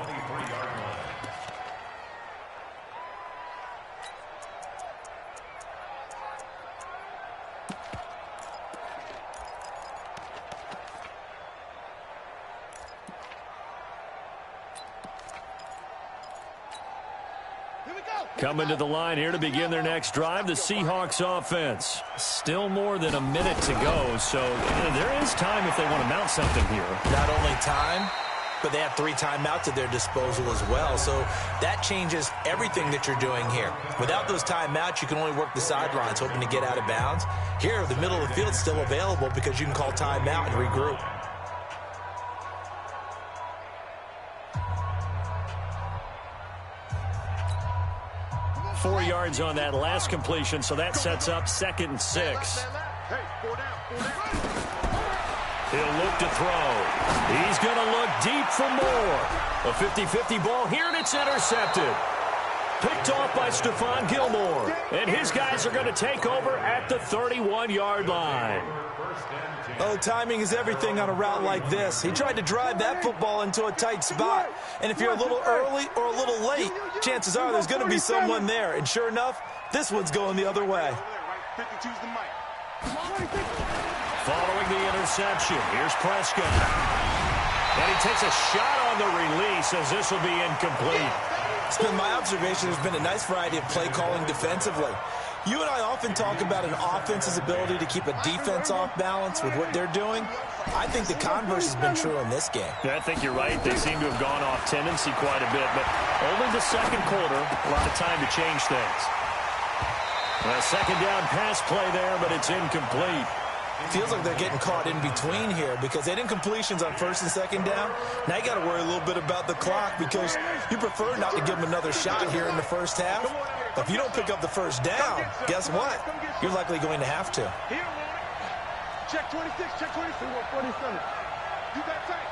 Coming to the line here to begin their next drive, the Seahawks offense. Still more than a minute to go, so there is time if they want to mount something here. Not only time, but they have 3 timeouts at their disposal as well, so that changes everything that you're doing here. Without those timeouts, you can only work the sidelines, hoping to get out of bounds. Here, the middle of the field is still available because you can call timeout and regroup. Yards on that last completion, so that sets up 2nd and 6. He'll look to throw. He's going to look deep for more. A 50-50 ball here, and it's intercepted. Picked off by Stephon Gilmore. And his guys are going to take over at the 31-yard line. Oh, timing is everything on a route like this. He tried to drive that football into a tight spot. And if you're a little early or a little late, chances are there's going to be someone there. And sure enough, this one's going the other way. Following the interception, here's Prescott. And he takes a shot on the release as this will be incomplete. It's been my observation there's been a nice variety of play calling defensively. You and I often talk about an offense's ability to keep a defense off balance with what they're doing. I think the converse has been true in this game. Yeah, I think you're right. They seem to have gone off tendency quite a bit, but only the second quarter, a lot of time to change things. A second down pass play there, but it's incomplete. Feels like they're getting caught in between here because they didn't completions on first and second down. Now you got to worry a little bit about the clock because you prefer not to give them another shot here in the first half. But if you don't pick up the first down, guess what? You're likely going to have to. Check 26, check 26. 47. You got tight.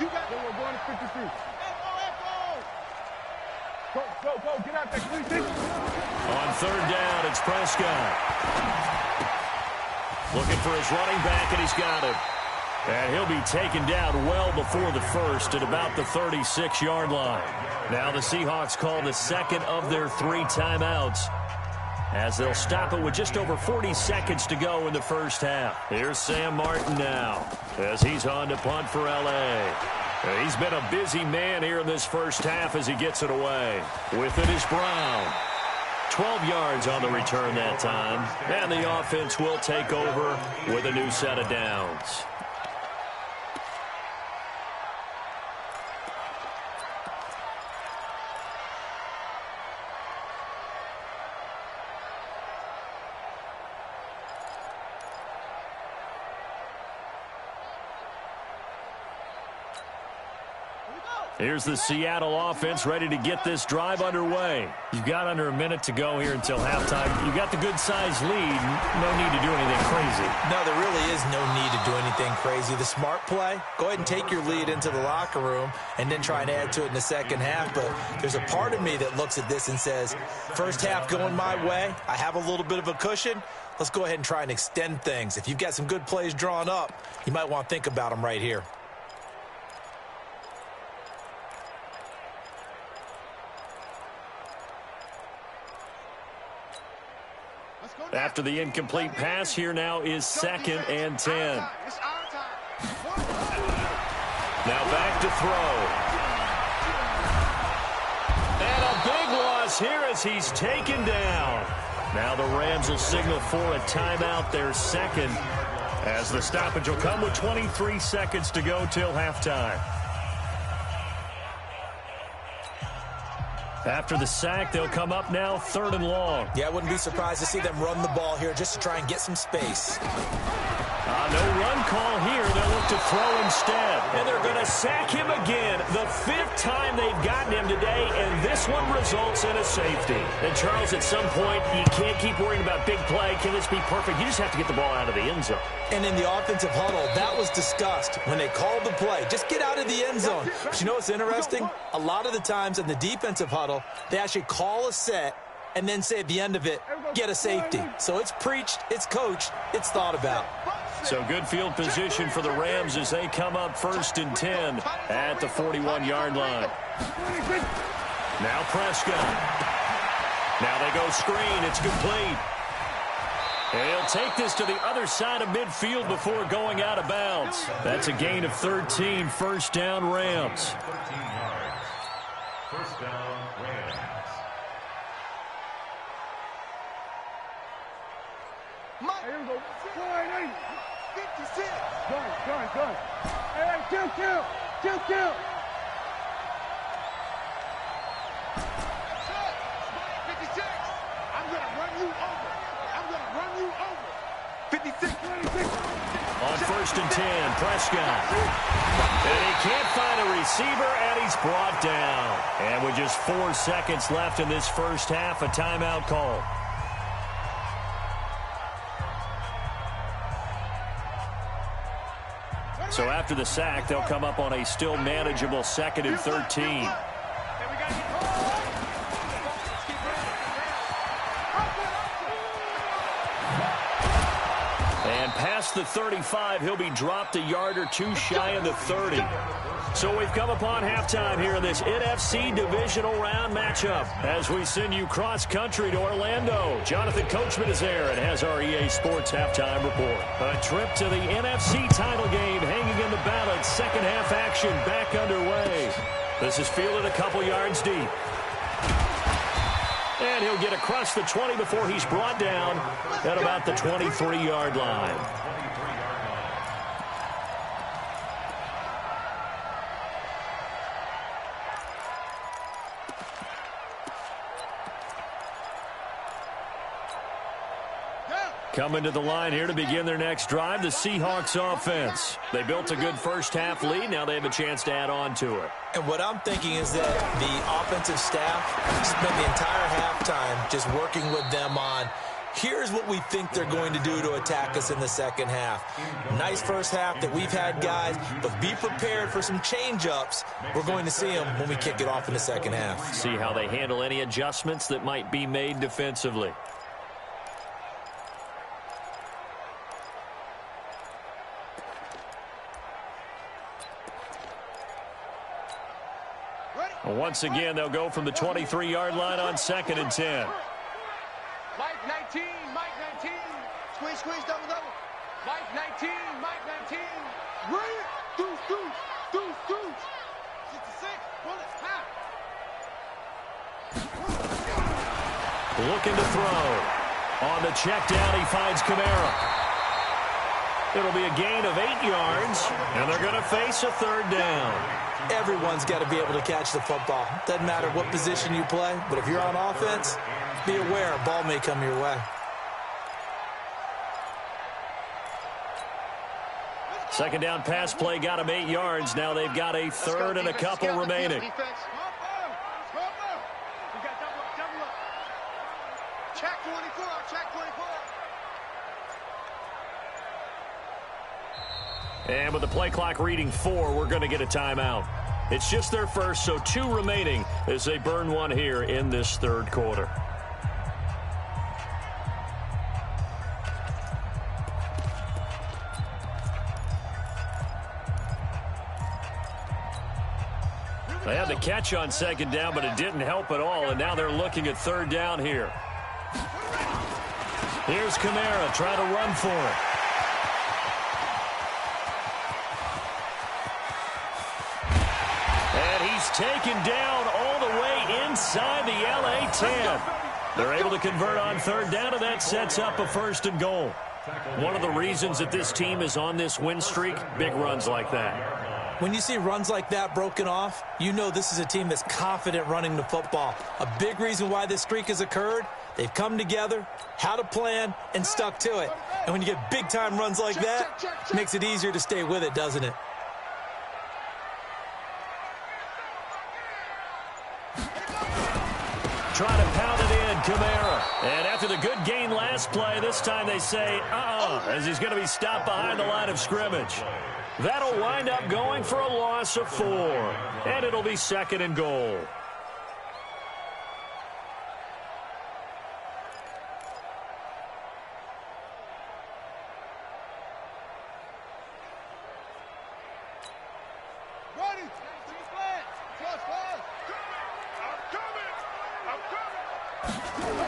You got it. We're going to 53. Go, get out there, 26. On third down, it's Prescott. Looking for his running back, and he's got it. And he'll be taken down well before the first at about the 36-yard line. Now the Seahawks call the second of their 3 timeouts as they'll stop it with just over 40 seconds to go in the first half. Here's Sam Martin now as he's on to punt for L.A. He's been a busy man here in this first half as he gets it away. With it is Brown. 12 yards on the return that time. And the offense will take over with a new set of downs. Here's the Seattle offense ready to get this drive underway. You've got under a minute to go here until halftime. You've got the good-sized lead. No need to do anything crazy. No, there really is no need to do anything crazy. The smart play, go ahead and take your lead into the locker room and then try and add to it in the second half. But there's a part of me that looks at this and says, first half going my way, I have a little bit of a cushion. Let's go ahead and try and extend things. If you've got some good plays drawn up, you might want to think about them right here. After the incomplete pass, here now is 2nd and 10. Now back to throw. And a big loss here as he's taken down. Now the Rams will signal for a timeout, their second, as the stoppage will come with 23 seconds to go till halftime. After the sack, they'll come up now 3rd and long. Yeah, I wouldn't be surprised to see them run the ball here just to try and get some space. No run call here. They'll look to throw instead. And they're going to sack him again. The 5th time they've gotten him today, and this one results in a safety. And, Charles, at some point, you can't keep worrying about big play. Can this be perfect? You just have to get the ball out of the end zone. And in the offensive huddle, that was discussed when they called the play. Just get out of the end zone. But you know what's interesting? A lot of the times in the defensive huddle, they actually call a set and then say at the end of it, get a safety. So it's preached, it's coached, it's thought about. So good field position for the Rams as they come up 1st and 10 at the 41-yard line. Now Prescott. Now they go screen. It's complete. And he'll take this to the other side of midfield before going out of bounds. That's a gain of 13. First down, Rams. 13 yards. First down, Rams. Here we go. 56. Gun. Hey, kill. 56. I'm going to run you over. 56. 26. On 1st and 10, Prescott. And he can't find a receiver, and he's brought down. And with just 4 seconds left in this first half, a timeout call. So after the sack, they'll come up on a still manageable 2nd and 13. And past the 35, he'll be dropped a yard or two shy of the 30. So we've come upon halftime here in this NFC divisional round matchup as we send you cross-country to Orlando. Jonathan Coachman is there and has our EA Sports halftime report. A trip to the NFC title game hanging in the balance. Second half action back underway. This is fielded a couple yards deep. And he'll get across the 20 before he's brought down at about the 23-yard line. Coming to the line here to begin their next drive, the Seahawks offense. They built a good first-half lead. Now they have a chance to add on to it. And what I'm thinking is that the offensive staff spent the entire halftime just working with them on, here's what we think they're going to do to attack us in the second half. Nice first half that we've had, guys, but be prepared for some change-ups. We're going to see them when we kick it off in the second half. See how they handle any adjustments that might be made defensively. Once again, they'll go from the 23-yard line on 2nd and 10. Mike 19, Mike 19. Squeeze, squeeze, double, double. Mike 19, Mike 19. Right it. Deuce, deuce, deuce, deuce. 66, bullet, half. Looking to throw. On the check down, he finds Kamara. It'll be a gain of 8 yards, and they're going to face a third down. Everyone's got to be able to catch the football. Doesn't matter what position you play, but if you're on offense, be aware a ball may come your way. Second down pass play got him 8 yards. Now they've got a third and a couple remaining. Check 24, check 24. And with the play clock reading 4, we're going to get a timeout. It's just their first, so 2 remaining as they burn one here in this third quarter. They had the catch on second down, but it didn't help at all, and now they're looking at third down here. Here's Kamara trying to run for it. Taken down all the way inside the LA 10. They're able to convert on third down, and that sets up a 1st and goal. One of the reasons that this team is on this win streak, big runs like that. When you see runs like that broken off, you know this is a team that's confident running the football. A big reason why this streak has occurred, they've come together, had a plan, and stuck to it. And when you get big-time runs like that, it makes it easier to stay with it, doesn't it? Trying to pound it in, Kamara. And after the good gain last play, this time they say, as he's going to be stopped behind the line of scrimmage. That'll wind up going for a loss of 4. And it'll be 2nd and goal.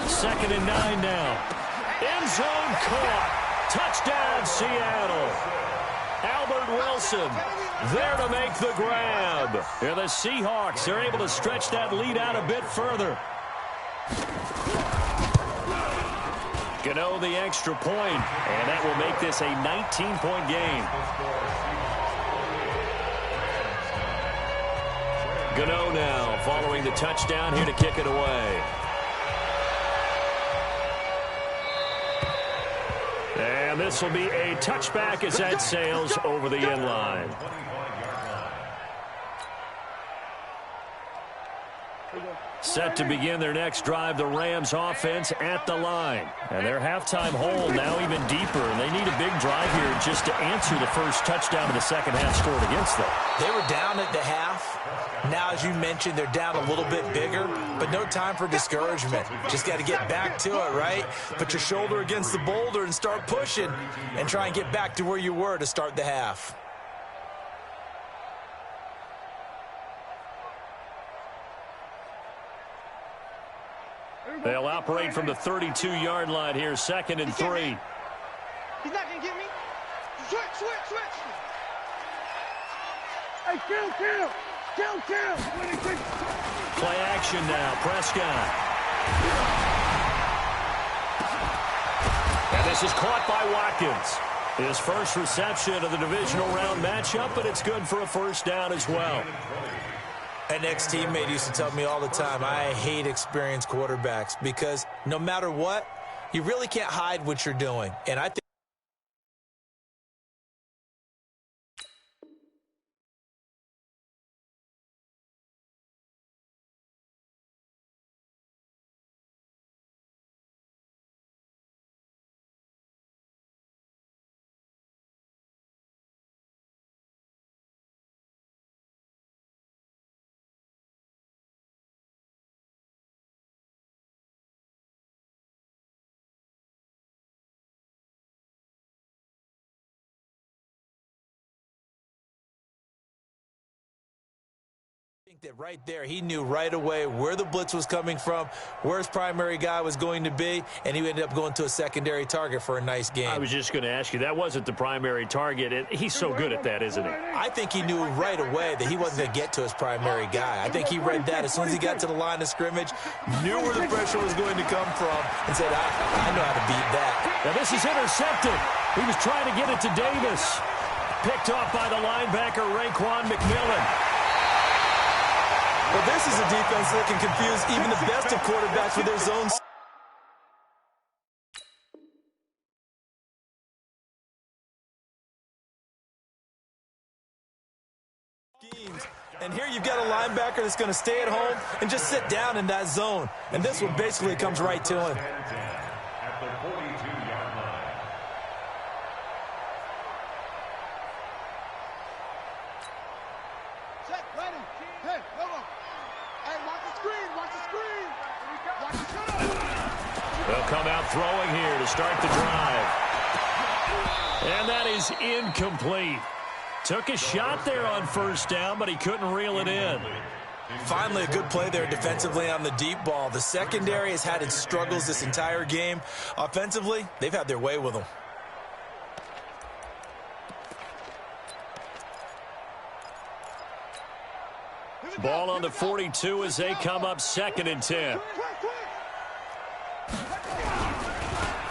Second and 9 now. End zone caught. Touchdown, Seattle. Albert Wilson there to make the grab. And the Seahawks are able to stretch that lead out a bit further. Gano the extra point, and that will make this a 19-point game. Gano now following the touchdown here to kick it away. And this will be a touchback as that sails over the end line. Set to begin their next drive, the Rams offense at the line. And their halftime hole now even deeper, and they need a big drive here just to answer the first touchdown of the second half scored against them. They were down at the half. Now, as you mentioned, they're down a little bit bigger, but no time for discouragement. Just got to get back to it, right? Put your shoulder against the boulder and start pushing and try and get back to where you were to start the half. They'll operate from the 32-yard line here, 2nd and 3. He's not going to get me. Switch, switch, switch. Hey, kill. Play action now, Prescott. And this is caught by Watkins. His first reception of the divisional round matchup, but it's good for a first down as well. An ex-teammate used to tell me all the time, I hate experienced quarterbacks because no matter what, you really can't hide what you're doing. And I think that right there, he knew right away where the blitz was coming from, where his primary guy was going to be, and he ended up going to a secondary target for a nice game. I was just going to ask you, that wasn't the primary target. He's so good at that, isn't he? I think he knew right away that he wasn't going to get to his primary guy. I think he read that as soon as he got to the line of scrimmage, knew where the pressure was going to come from, and said, I know how to beat that. Now this is intercepted. He was trying to get it to Davis. Picked off by the linebacker, Raekwon McMillan. Well, this is a defense that can confuse even the best of quarterbacks with their zone schemes. And here you've got a linebacker that's going to stay at home and just sit down in that zone. And this one basically comes right to him. At the 42-yard line. Check, ready. Hey, come on. Hey, watch the screen, watch the screen. Watch the screen. They'll come out throwing here to start the drive. And that is incomplete. Took a shot there on first down, but he couldn't reel it in. Finally, a good play there defensively on the deep ball. The secondary has had its struggles this entire game. Offensively, they've had their way with them. Ball on the 42 as they come up 2nd and 10.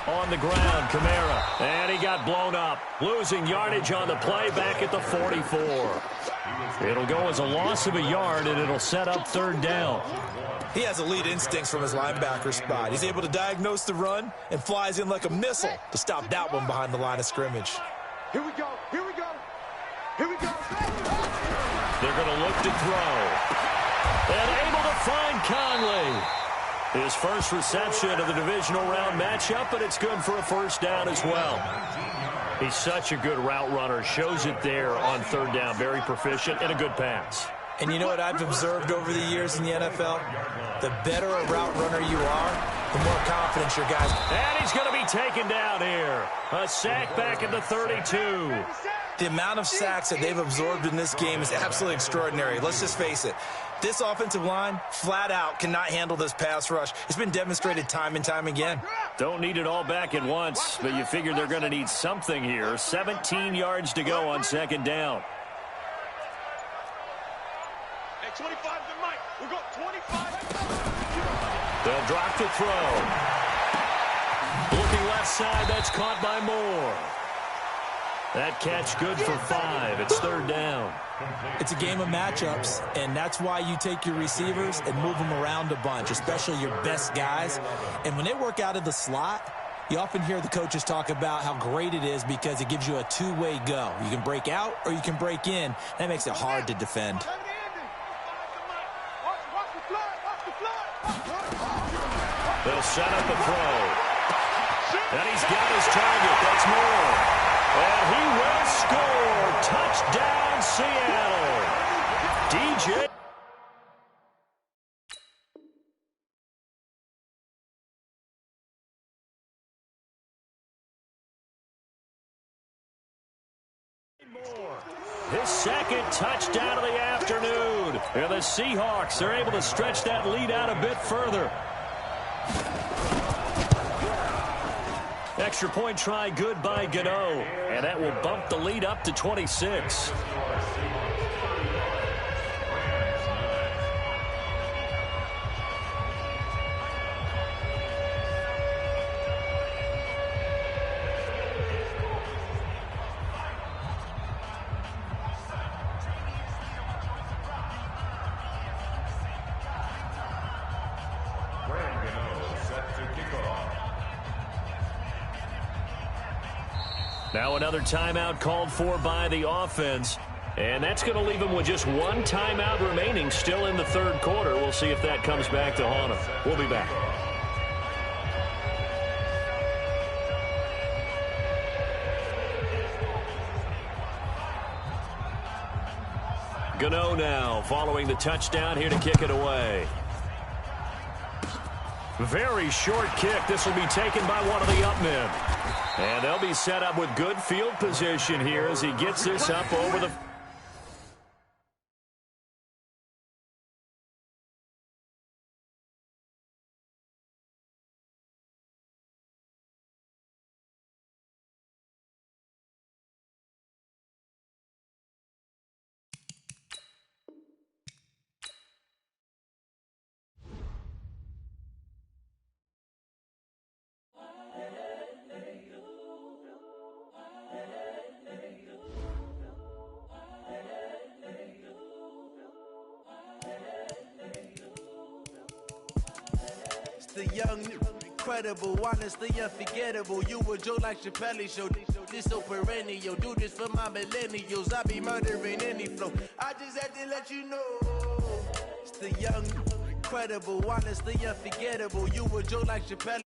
On the ground, Kamara. And he got blown up. Losing yardage on the play back at the 44. It'll go as a loss of a yard, and it'll set up 3rd down. He has elite instincts from his linebacker spot. He's able to diagnose the run and flies in like a missile to stop that one behind the line of scrimmage. Here we go, here we go, here we go. They're going to look to throw. And able to find Conley. His first reception of the divisional round matchup, but it's good for a first down as well. He's such a good route runner. Shows it there on 3rd down. Very proficient and a good pass. And you know what I've observed over the years in the NFL? The better a route runner you are, the more confidence your guys. And he's going to be taken down here. A sack back at the 32. The amount of sacks that they've absorbed in this game is absolutely extraordinary. Let's just face it. This offensive line, flat out, cannot handle this pass rush. It's been demonstrated time and time again. Don't need it all back at once, but you figure they're going to need something here. 17 yards to go on 2nd down. Hey, 25 to Mike. We got 25. They'll drop to throw. Looking left side, that's caught by Moore. That catch good for 5. It's 3rd down. It's a game of matchups, and that's why you take your receivers and move them around a bunch, especially your best guys. And when they work out of the slot, you often hear the coaches talk about how great it is because it gives you a two-way go. You can break out or you can break in. That makes it hard to defend. They'll set up a throw. And he's got his target. That's Moore. And he will score. Touchdown, Seattle. DJ. His 2nd touchdown of the afternoon. And the Seahawks are able to stretch that lead out a bit further. Extra point try good by Gano. And that will bump the lead up to 26. Now another timeout called for by the offense. And that's going to leave them with just one timeout remaining still in the third quarter. We'll see if that comes back to haunt them. We'll be back. Gano now following the touchdown here to kick it away. Very short kick. This will be taken by one of the up men. And they'll be set up with good field position here as he gets this up over the... The young, incredible, honestly unforgettable. You a Joe like Chappelle show. This so perennial. Do this for my millennials. I be murdering any flow. I just had to let you know. It's the young, incredible, honestly unforgettable. You a Joe like Chappelle.